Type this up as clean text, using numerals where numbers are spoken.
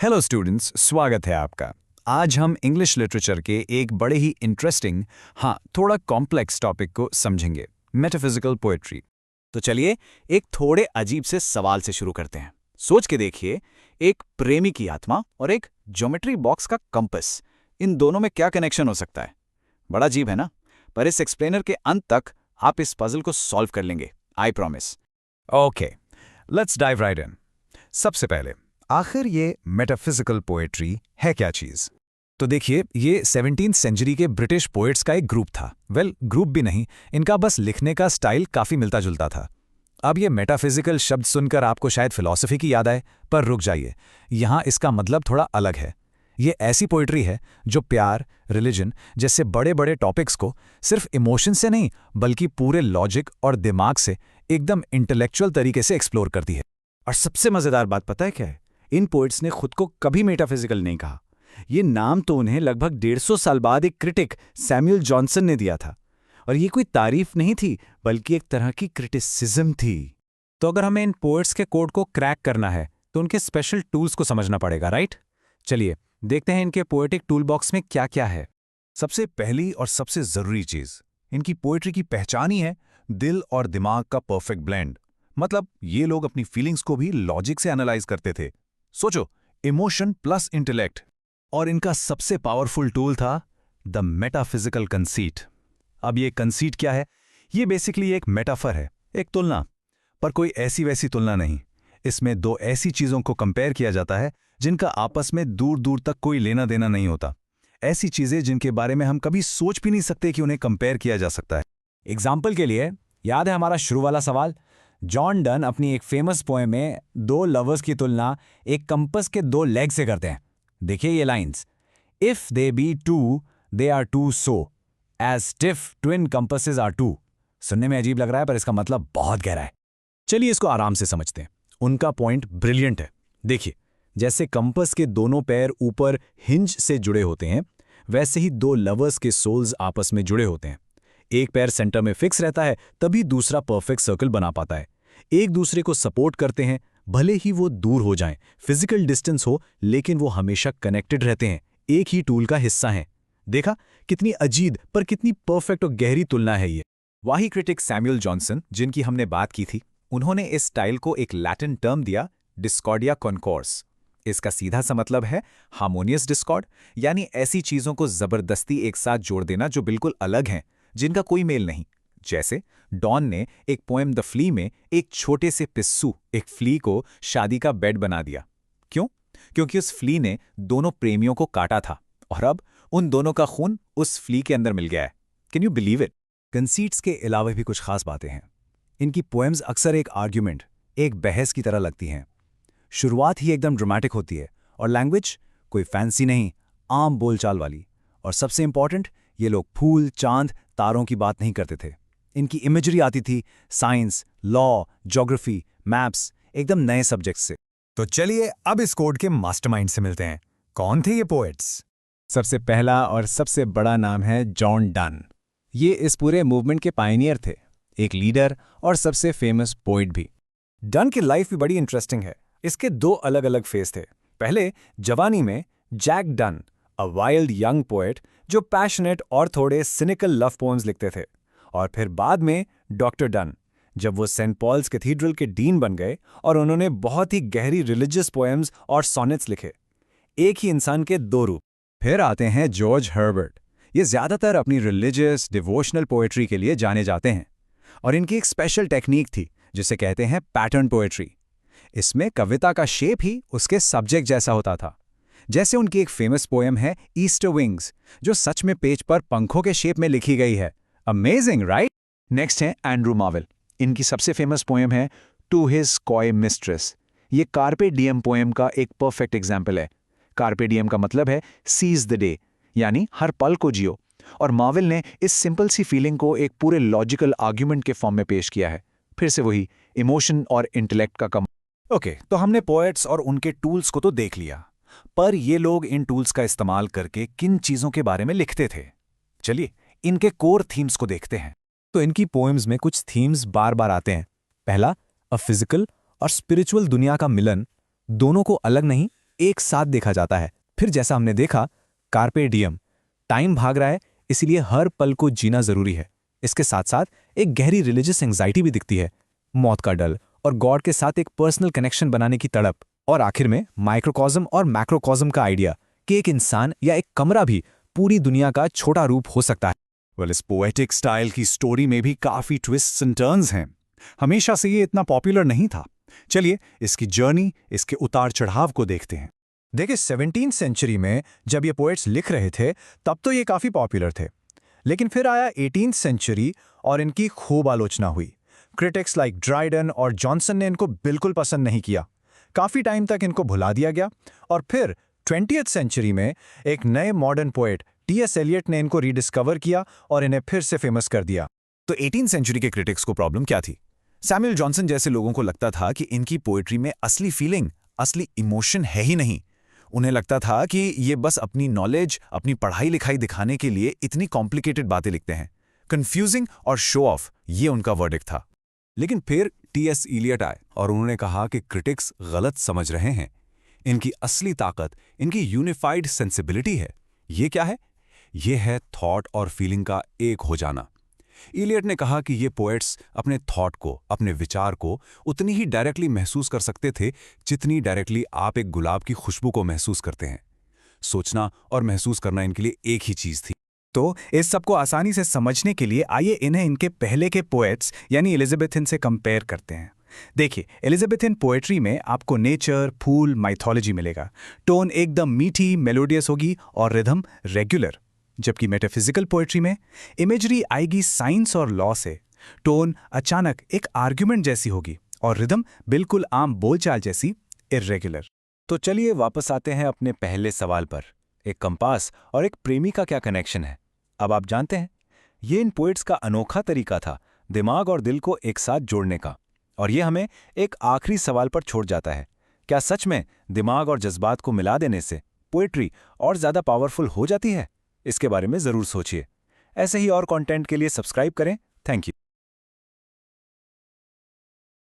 Hello students, स्वागत है आपका। आज हम इंग्लिश लिटरेचर के एक बड़े ही इंटरेस्टिंग, थोड़ा कॉम्प्लेक्स टॉपिक को समझेंगे, मेटाफिजिकल पोएट्री। तो चलिए एक थोड़े अजीब से सवाल से शुरू करते हैं। सोच के देखिए, एक प्रेमी की आत्मा और एक ज्योमेट्री बॉक्स का कंपास, इन दोनों में क्या कनेक्शन हो सकता है? बड़ा अजीब है ना? पर इस एक्सप्लेनर के अंत तक आप इस पजल को सॉल्व कर लेंगे, I promise. Okay, let's dive right in. सबसे पहले, आखिर ये मेटाफिजिकल पोएट्री है क्या चीज? तो देखिए, ये 17th सेंचुरी के ब्रिटिश पोएट्स का एक ग्रुप था। ग्रुप भी नहीं, इनका बस लिखने का स्टाइल काफी मिलता जुलता था। अब ये मेटाफिजिकल शब्द सुनकर आपको शायद फिलॉसफी की याद आए, पर रुक जाइए, यहाँ इसका मतलब थोड़ा अलग है। ये ऐसी पोएट्री है जो प्यार, रिलीजन जैसे बड़े बड़े टॉपिक्स को सिर्फ इमोशन से नहीं, बल्कि पूरे लॉजिक और दिमाग से एकदम इंटेलेक्चुअल तरीके से एक्सप्लोर करती है। और सबसे मजेदार बात पता है क्या है? इन पोइट्स ने खुद को कभी मेटाफिजिकल नहीं कहा। ये नाम तो उन्हें लगभग 150 साल बाद एक क्रिटिक सैमुअल जॉनसन ने दिया था। और ये कोई तारीफ नहीं थी, बल्कि एक तरह की क्रिटिसिज्म थी। तो अगर हमें इन पोएट्स के कोड को क्रैक करना है तो उनके स्पेशल टूल्स को समझना पड़ेगा, राइट? चलिए देखते हैं इनके पोएटिक टूल बॉक्स में क्या क्या है। सबसे पहली और सबसे जरूरी चीज इनकी पोएट्री की पहचान ही है दिल और दिमाग का परफेक्ट ब्लेंड। मतलब ये लोग अपनी फीलिंग्स को भी लॉजिक से एनालाइज करते थे। सोचो, इमोशन प्लस इंटेलेक्ट। और इनका सबसे पावरफुल टूल था द मेटाफिजिकल कंसीट। अब ये कंसीट क्या है? ये बेसिकली एक मेटाफर है, एक तुलना, पर कोई ऐसी वैसी तुलना नहीं। इसमें दो ऐसी चीजों को कंपेयर किया जाता है जिनका आपस में दूर दूर तक कोई लेना देना नहीं होता। ऐसी चीजें जिनके बारे में हम कभी सोच भी नहीं सकते कि उन्हें कंपेयर किया जा सकता है। एग्जाम्पल के लिए, याद है हमारा शुरू वाला सवाल? जॉन डन अपनी एक फेमस पोएम में दो लवर्स की तुलना एक कंपस के दो लेग से करते हैं। देखिए ये lines, if they be two they are two so as stiff twin compasses are two. सुनने में अजीब लग रहा है, पर इसका मतलब बहुत गहरा है। चलिए इसको आराम से समझते हैं। उनका पॉइंट ब्रिलियंट है। देखिए, जैसे कंपस के दोनों पैर ऊपर हिंज से जुड़े होते हैं, वैसे ही दो लवर्स के सोल्स आपस में जुड़े होते हैं। एक पैर सेंटर में फिक्स रहता है, तभी दूसरा परफेक्ट सर्कल बना पाता है। एक दूसरे को सपोर्ट करते हैं, भले ही वो दूर हो जाएं, फिजिकल डिस्टेंस हो, लेकिन वो हमेशा कनेक्टेड रहते हैं, एक ही टूल का हिस्सा हैं। देखा कितनी अजीब पर कितनी परफेक्ट और गहरी तुलना है ये। वही क्रिटिक सैमुअल जॉनसन, जिनकी हमने बात की थी, उन्होंने इस स्टाइल को एक लैटिन टर्म दिया, डिस्कॉर्डिया कॉन्कोर्स। इसका सीधा सा मतलब है हार्मोनियस डिस्कॉर्ड, यानी ऐसी चीजों को जबरदस्ती एक साथ जोड़ देना जो बिल्कुल अलग हैं, जिनका कोई मेल नहीं। जैसे डॉन ने एक पोएम द फ्ली में एक छोटे से पिस्सू, एक फ्ली को शादी का बेड बना दिया। क्यों? क्योंकि उस फ्ली ने दोनों प्रेमियों को काटा था और अब उन दोनों का खून उस फ्ली के अंदर मिल गया है। Can you believe it? Conceits के अलावा भी कुछ खास बातें हैं। इनकी पोएम्स अक्सर एक आर्ग्यूमेंट, एक बहस की तरह लगती हैं। शुरुआत ही एकदम ड्रामेटिक होती है और लैंग्वेज कोई फैंसी नहीं, आम बोलचाल वाली। और सबसे इंपॉर्टेंट, ये लोग फूल, चांद, तारों की बात नहीं करते थे। इनकी इमेजरी आती थी साइंस, लॉ, ज्योग्राफी, मैप्स, एकदम नए सब्जेक्ट्स से। तो चलिए अब इस कोड के मास्टरमाइंड से मिलते हैं। कौन थे ये पोएट्स? सबसे पहला और सबसे बड़ा नाम है जॉन डन। ये इस पूरे मूवमेंट के पायनियर थे, एक लीडर और सबसे फेमस पोइट भी। डन की लाइफ भी बड़ी इंटरेस्टिंग है। इसके दो अलग अलग फेज थे। पहले जवानी में जैक डन, अ वाइल्ड यंग पोएट जो पैशनेट और थोड़े सिनिकल लव पोएम्स लिखते थे। और फिर बाद में डॉक्टर डन, जब वो सेंट पॉल्स कैथीड्रल के डीन बन गए और उन्होंने बहुत ही गहरी रिलीजियस पोएम्स और सॉनेट्स लिखे। एक ही इंसान के दो रूप। फिर आते हैं जॉर्ज हर्बर्ट। ये ज्यादातर अपनी रिलीजियस डिवोशनल पोएट्री के लिए जाने जाते हैं और इनकी एक स्पेशल टेक्निक थी जिसे कहते हैं पैटर्न पोएट्री। इसमें कविता का शेप ही उसके सब्जेक्ट जैसा होता था। जैसे उनकी एक फेमस पोएम है ईस्टर विंग्स, जो सच में पेज पर पंखों के शेप में लिखी गई है। Amazing, right? नेक्स्ट है एंड्रू मार्वेल। इनकी सबसे फेमस पोएम है टू हिज कॉय मिस्ट्रेस। ये कार्पे डियम पोएम का एक परफेक्ट एग्जाम्पल है। कार्पे डियम का मतलब है सीज द डे, यानी हर पल को जियो। और मार्वेल ने इस सिंपल सी फीलिंग को एक पूरे लॉजिकल आर्ग्यूमेंट के फॉर्म में पेश किया है। फिर से वही इमोशन और इंटेलेक्ट का कम। ओके, तो हमने पोएट्स और उनके टूल्स को तो देख लिया, पर ये लोग इन टूल्स का इस्तेमाल करके किन चीजों के बारे में लिखते थे? चलिए इनके कोर थीम्स को देखते हैं। तो इनकी पोएम्स में कुछ थीम्स बार बार आते हैं। पहला, अ फिजिकल और स्पिरिचुअल दुनिया का मिलन, दोनों को अलग नहीं एक साथ देखा जाता है। फिर जैसा हमने देखा, कार्पे डियम, टाइम भाग रहा है, इसीलिए हर पल को जीना जरूरी है। इसके साथ साथ एक गहरी रिलीजियस एंग्जाइटी भी दिखती है, मौत का डर और गॉड के साथ एक पर्सनल कनेक्शन बनाने की तड़प, और आखिर में माइक्रोकॉज्म और मैक्रोकॉज्म का आइडिया कि एक इंसान या एक कमरा भी पूरी दुनिया का छोटा रूप हो सकता है। वेल, इस पोएटिक स्टाइल की स्टोरी में भी काफी ट्विस्ट्स एंड टर्न्स हैं। हमेशा से ये इतना पॉपुलर नहीं था। चलिए इसकी जर्नी, इसके उतार चढ़ाव को देखते हैं। देखिए 17वीं सेंचुरी में जब ये पोएट्स लिख रहे थे तब तो ये काफ़ी पॉपुलर थे, लेकिन फिर आया 18वीं सेंचुरी और इनकी खूब आलोचना हुई। क्रिटिक्स लाइक ड्राइडन और जॉनसन ने इनको बिल्कुल पसंद नहीं किया। काफ़ी टाइम तक इनको भुला दिया गया और फिर 20वीं सेंचुरी में एक नए मॉडर्न पोएट टी.एस. एलियट ने इनको रीडिस्कवर किया और इन्हें फिर से फेमस कर दिया। तो 18वीं सेंचुरी के क्रिटिक्स को प्रॉब्लम क्या थी? सैमुअल जॉनसन जैसे लोगों को लगता था कि इनकी पोएट्री में असली फीलिंग, असली इमोशन है ही नहीं। उन्हें लगता था कि ये बस अपनी नॉलेज, अपनी पढ़ाई लिखाई दिखाने के लिए इतनी कॉम्प्लिकेटेड बातें लिखते हैं। कंफ्यूजिंग और शो ऑफ, ये उनका वर्डिक्ट था। लेकिन फिर टी.एस. एलियट आए और उन्होंने कहा कि क्रिटिक्स गलत समझ रहे हैं। इनकी असली ताकत इनकी यूनिफाइड सेंसिबिलिटी है। ये क्या है? ये है थॉट और फीलिंग का एक हो जाना। एलियट ने कहा कि ये पोएट्स अपने थॉट को, अपने विचार को उतनी ही डायरेक्टली महसूस कर सकते थे जितनी डायरेक्टली आप एक गुलाब की खुशबू को महसूस करते हैं। सोचना और महसूस करना इनके लिए एक ही चीज थी। तो इस सब को आसानी से समझने के लिए आइए इन्हें इनके पहले के पोएट्स यानी एलिजाबेथन से कंपेयर करते हैं। देखिए, एलिजाबेथन पोएट्री में आपको नेचर, फूल, माइथोलॉजी मिलेगा। टोन एकदम मीठी, मेलोडियस होगी और रिदम रेगुलर। जबकि मेटाफिजिकल पोएट्री में इमेजरी आएगी साइंस और लॉ से। टोन अचानक एक आर्ग्यूमेंट जैसी होगी और रिदम बिल्कुल आम बोलचाल जैसी इर्रेगुलर। तो चलिए वापस आते हैं अपने पहले सवाल पर। एक कंपास और एक प्रेमी का क्या कनेक्शन है? अब आप जानते हैं, ये इन पोएट्स का अनोखा तरीका था दिमाग और दिल को एक साथ जोड़ने का। और ये हमें एक आखिरी सवाल पर छोड़ जाता है, क्या सच में दिमाग और जज्बात को मिला देने से पोएट्री और ज़्यादा पावरफुल हो जाती है? इसके बारे में ज़रूर सोचिए। ऐसे ही और कंटेंट के लिए सब्सक्राइब करें। Thank you.